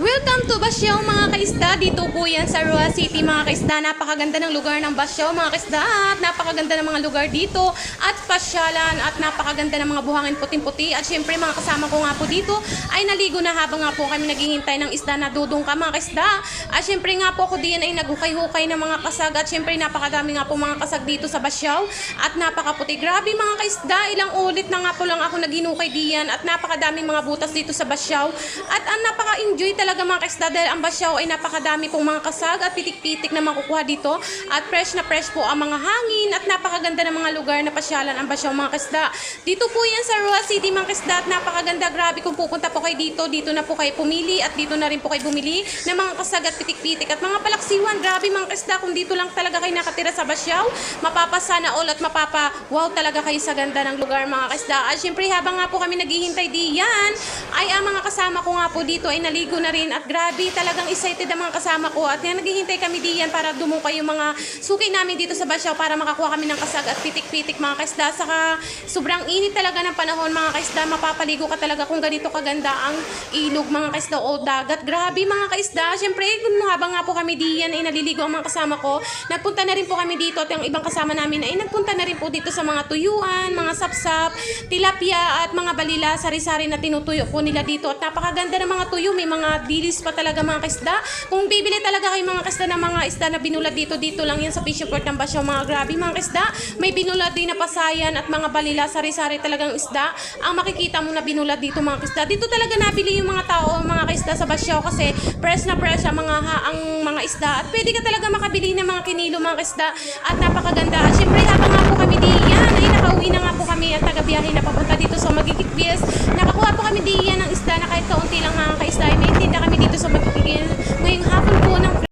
Welcome to Basyaw mga kaisda. Dito po yan sa Roa City mga kaisda. Napakaganda ng lugar ng Basyaw mga kaisda. At napakaganda ng mga lugar dito. At pasyalan at napakaganda ng mga buhangin puting-puti. At syempre mga kasama ko nga po dito ay naligo na habang nga po kami naghihintay ng isda na dudungka mga kaisda. At syempre nga po ako diyan ay naghukay-hukay ng mga kasag. At syempre napakadami nga po mga kasag dito sa Basyaw. At napakaputi. Grabe mga kaisda. Ilang ulit na nga po lang ako naghinukay diyan. At napakadaming mga butas dito sa Basyaw. At napaka-enjoy talaga mga kaisda dahil ang Basyaw ay napakadami pong mga kasag at pitik-pitik na makukuha dito at fresh na fresh po ang mga hangin at napakaganda ng mga lugar na pasyalan ang Basyaw mga kaisda. Dito po yan sa Roa City mga kaisda at napakaganda. Grabe kung pupunta po kayo dito na po kayo pumili at dito na rin po kayo bumili ng mga kasag at pitik-pitik at mga palaksiwan. Grabe mga kaisda, kung dito lang talaga kayo nakatira sa Basyaw, mapapasana all at wow talaga kayo sa ganda ng lugar mga kaisda. At syempre habang nga po kami naghihintay diyan ay ang mga kasama ko nga po dito ay naligo na rin at grabe talagang excited ang mga kasama ko at yan naghihintay kami diyan para dumukay yung mga suki namin dito sa Basyaw para makakuha kami ng kasag at pitik-pitik mga kaisda. Saka sobrang init talaga ng panahon mga kaisda, mapapaligo ka talaga kung ganito kaganda ang ilog mga kaisda o dagat. Grabe mga kaisda, syempre habang nga po kami diyan ay naliligo ang mga kasama ko, nagpunta na rin po kami dito at yung ibang kasama namin ay nagpunta na rin po dito sa mga tuyuan, mga sapsap, tilapia at mga balila, sari-sari na tinutuyo po nila dito at napakaganda ng mga tuyo, may mga dilis pa talaga mga kaisda. Kung bibili talaga kayo mga kaisda ng mga isda na binulad dito lang yan sa fishing port ng Basyaw mga grabe mga kaisda. May binulad din na pasayan at mga balila, sari-sari talagang isda ang makikita mo na binulad dito mga kaisda. Dito talaga nabili yung mga tao, mga kaisda sa Basyaw kasi fresh na fresh ang mga isda at pwede ka talaga makabili ng mga kinilo mga kaisda at napakaganda. At syempre habang nga po kami diyan ay nakauwi na nga po kami at tagabiyahe na papunta dito sa Magigit Bies. Nakakuha po kami diyan ng isda na kahit kaunti lang mga kaisda ay